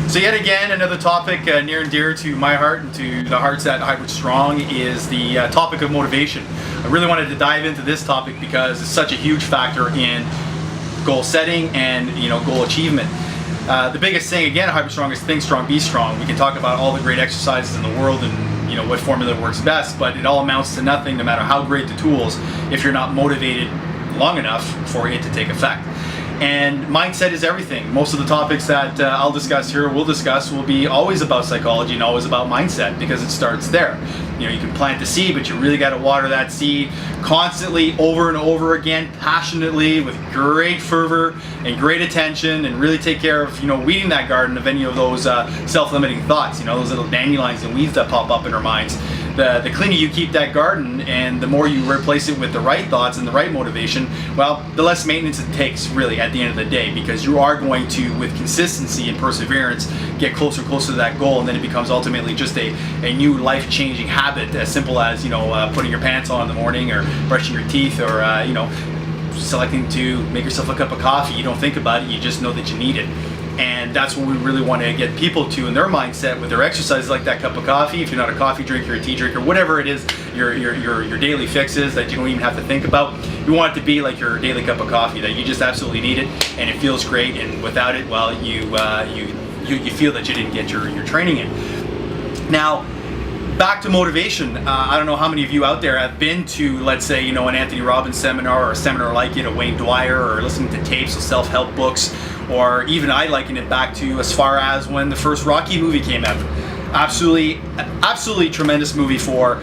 So yet again, another topic near and dear to my heart and to the hearts at HybridSTRONG is the topic of motivation. I really wanted to dive into this topic because it's such a huge factor in goal setting and goal achievement. The biggest thing again at HybridSTRONG is think strong, be strong. We can talk about all the great exercises in the world and what formula works best, but it all amounts to nothing no matter how great the tools if you're not motivated long enough for it to take effect. And mindset is everything. Most of the topics that I'll discuss here, will be always about psychology and always about mindset because it starts there. You can plant the seed, but you really got to water that seed constantly, over and over again, passionately, with great fervor and great attention, and really take care of weeding that garden of any of those self-limiting thoughts. Those little dandelions and weeds that pop up in our minds. The cleaner you keep that garden and the more you replace it with the right thoughts and the right motivation, well, the less maintenance it takes really at the end of the day, because you are going to, with consistency and perseverance, get closer and closer to that goal, and then it becomes ultimately just a new life-changing habit, as simple as putting your pants on in the morning or brushing your teeth or selecting to make yourself a cup of coffee. You don't think about it, you just know that you need it. And that's what we really want to get people to in their mindset with their exercises, like that cup of coffee. If you're not a coffee drinker, a tea drinker, whatever it is, your daily fixes that you don't even have to think about, you want it to be like your daily cup of coffee, that you just absolutely need it and it feels great, and without it, well, you feel that you didn't get your training in. Now, back to motivation. I don't know how many of you out there have been to, let's say, an Anthony Robbins seminar or a seminar like it, a Wayne Dwyer, or listening to tapes of self-help books, or even I liken it back to as far as when the first Rocky movie came out. Absolutely tremendous movie for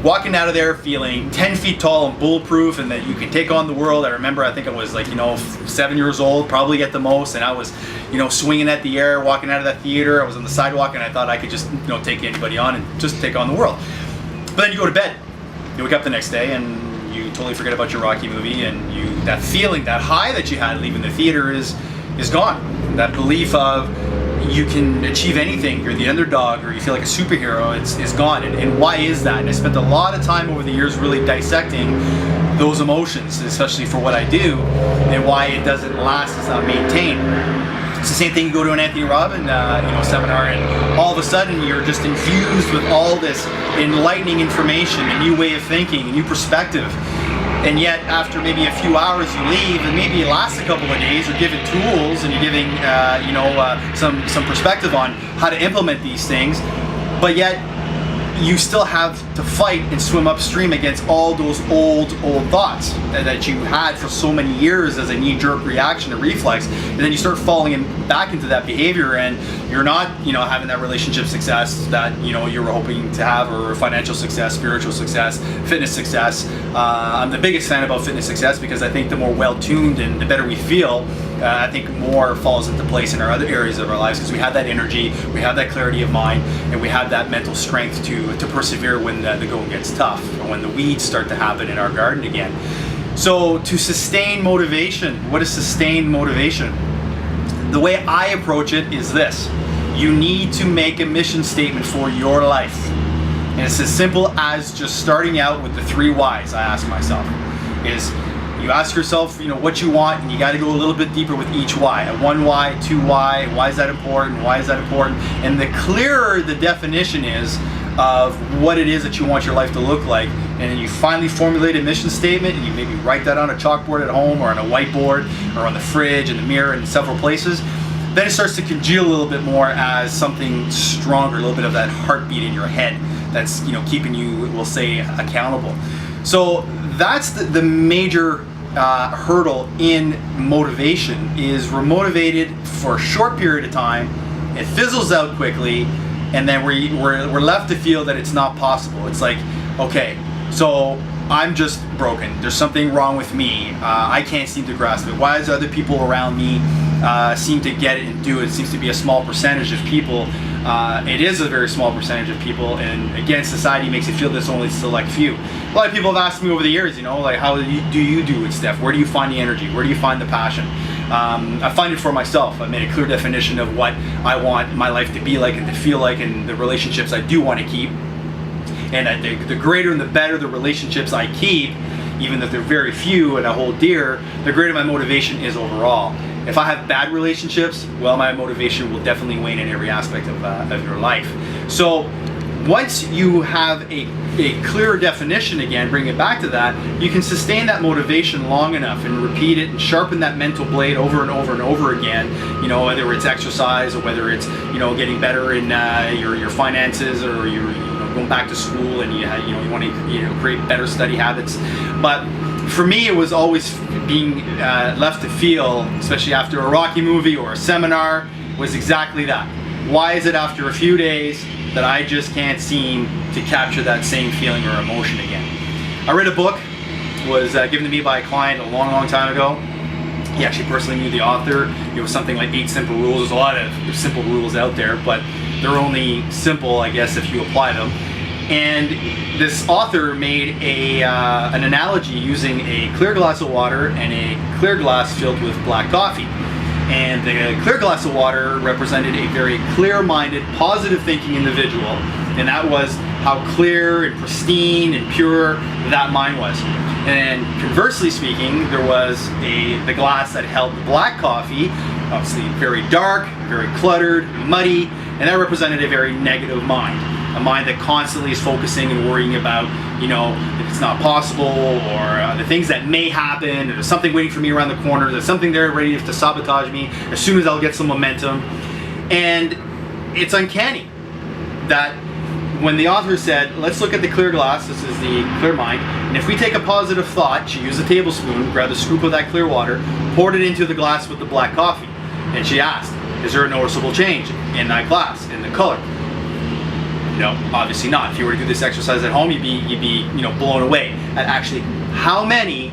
walking out of there feeling 10 feet tall and bulletproof, and that you can take on the world. I remember, I think I was 7 years old, probably at the most, and I was, swinging at the air, walking out of that theater. I was on the sidewalk, and I thought I could just, take anybody on and just take on the world. But then you go to bed, you wake up the next day, and you totally forget about your Rocky movie, and that feeling, that high that you had leaving the theater is gone. That belief of you can achieve anything, you're the underdog, or you feel like a superhero, is gone. And why is that? And I spent a lot of time over the years really dissecting those emotions, especially for what I do, and why it doesn't last, it's not maintained. It's the same thing, you go to an Anthony Robbins seminar, and all of a sudden you're just infused with all this enlightening information, a new way of thinking, a new perspective. And yet, after maybe a few hours, you leave, and maybe it lasts a couple of days. You're given tools, and you're giving, some perspective on how to implement these things. But yet, you still have to fight and swim upstream against all those old thoughts that you had for so many years as a knee-jerk reaction, a reflex. And then you start falling back into that behavior, and you're not, having that relationship success that, you were hoping to have, or financial success, spiritual success, fitness success. I'm the biggest fan about fitness success because I think the more well-tuned and the better we feel, I think more falls into place in our other areas of our lives, because we have that energy, we have that clarity of mind, and we have that mental strength to persevere when the going gets tough, or when the weeds start to happen in our garden again. So to sustain motivation, what is sustained motivation? The way I approach it is this: you need to make a mission statement for your life. And it's as simple as just starting out with the 3 whys I ask myself. Is you ask yourself, what you want, and you got to go a little bit deeper with each why. A 1 why, 2 why is that important, why is that important? And the clearer the definition is of what it is that you want your life to look like, and then you finally formulate a mission statement, and you maybe write that on a chalkboard at home, or on a whiteboard, or on the fridge, in the mirror, in several places, then it starts to congeal a little bit more as something stronger, a little bit of that heartbeat in your head that's keeping you, we'll say, accountable. So that's the major hurdle in motivation. Is we're motivated for a short period of time, it fizzles out quickly, and then we're left to feel that it's not possible. It's like, okay, so I'm just broken. There's something wrong with me. I can't seem to grasp it. Why does other people around me seem to get it and do it? It seems to be a small percentage of people. It is a very small percentage of people, and again, society makes it feel this only select few. A lot of people have asked me over the years, how do you do it, Steph? Where do you find the energy? Where do you find the passion? I find it for myself. I made a clear definition of what I want my life to be like and to feel like, and the relationships I do want to keep. And the greater and the better the relationships I keep, even if they're very few and I hold dear, the greater my motivation is overall. If I have bad relationships, well, my motivation will definitely wane in every aspect of your life. So once you have a clearer definition, again, bring it back to that, you can sustain that motivation long enough and repeat it and sharpen that mental blade over and over and over again, you know, whether it's exercise or whether it's, you know, getting better in your finances, or you're, you know, going back to school and you want to, you know, create better study habits. But for me, it was always being left to feel, especially after a Rocky movie or a seminar, was exactly that. Why is it after a few days that I just can't seem to capture that same feeling or emotion again? I read a book, was given to me by a client a long time ago. He actually personally knew the author. It was something like 8 Simple Rules. There's a lot of simple rules out there, but they're only simple, I guess, if you apply them. And this author made an analogy using a clear glass of water and a clear glass filled with black coffee. And the clear glass of water represented a very clear-minded, positive-thinking individual, and that was how clear and pristine and pure that mind was. And conversely speaking, there was the glass that held the black coffee, obviously very dark, very cluttered, muddy, and that represented a very negative mind. A mind that constantly is focusing and worrying about, you know, if it's not possible, or the things that may happen, or there's something waiting for me around the corner, there's something there ready to sabotage me as soon as I'll get some momentum. And it's uncanny that when the author said, let's look at the clear glass, this is the clear mind, and if we take a positive thought, she used a tablespoon, grabbed a scoop of that clear water, poured it into the glass with the black coffee, and she asked, is there a noticeable change in that glass, in the color? No, obviously not. If you were to do this exercise at home, you'd be you know, blown away at actually how many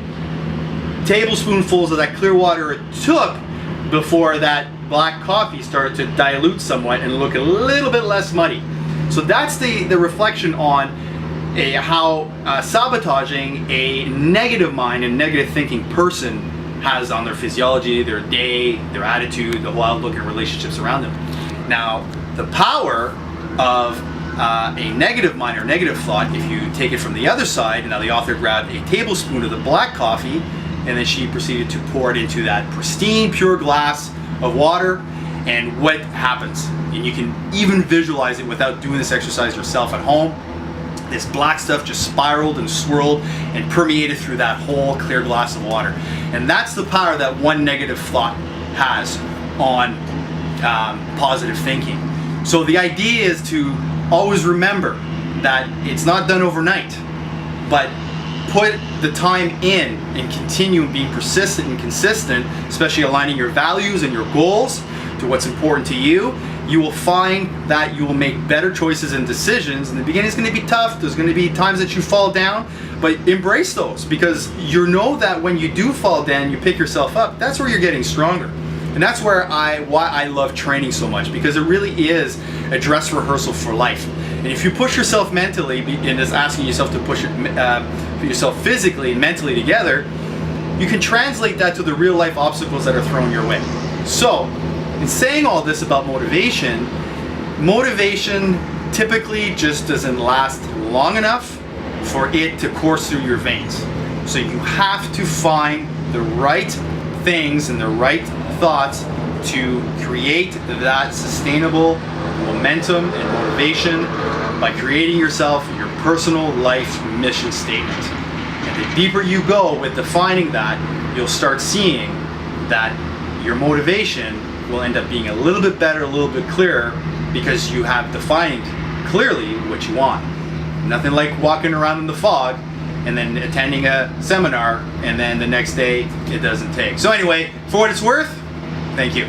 tablespoonfuls of that clear water it took before that black coffee started to dilute somewhat and look a little bit less muddy. So that's the reflection on how sabotaging a negative mind and negative thinking person has on their physiology, their day, their attitude, the whole outlook and relationships around them. Now, the power of a negative mind or negative thought, if you take it from the other side, and now the author grabbed a tablespoon of the black coffee and then she proceeded to pour it into that pristine, pure glass of water, and what happens? And you can even visualize it without doing this exercise yourself at home. This black stuff just spiraled and swirled and permeated through that whole clear glass of water. And that's the power that one negative thought has on positive thinking. So the idea is to always remember that it's not done overnight, but put the time in and continue being persistent and consistent, especially aligning your values and your goals to what's important to you. You will find that you will make better choices and decisions. In the beginning, it's going to be tough. There's going to be times that you fall down, but embrace those, because you know that when you do fall down, you pick yourself up. That's where you're getting stronger. And that's why I love training so much, because it really is a dress rehearsal for life. And if you push yourself mentally and just asking yourself to push yourself physically and mentally together, you can translate that to the real life obstacles that are thrown your way. So, in saying all this about motivation typically just doesn't last long enough for it to course through your veins. So you have to find the right things and the right thoughts to create that sustainable momentum and motivation by creating yourself your personal life mission statement. And the deeper you go with defining that, you'll start seeing that your motivation will end up being a little bit better, a little bit clearer, because you have defined clearly what you want. Nothing like walking around in the fog and then attending a seminar and then the next day it doesn't take. So anyway, for what it's worth, thank you.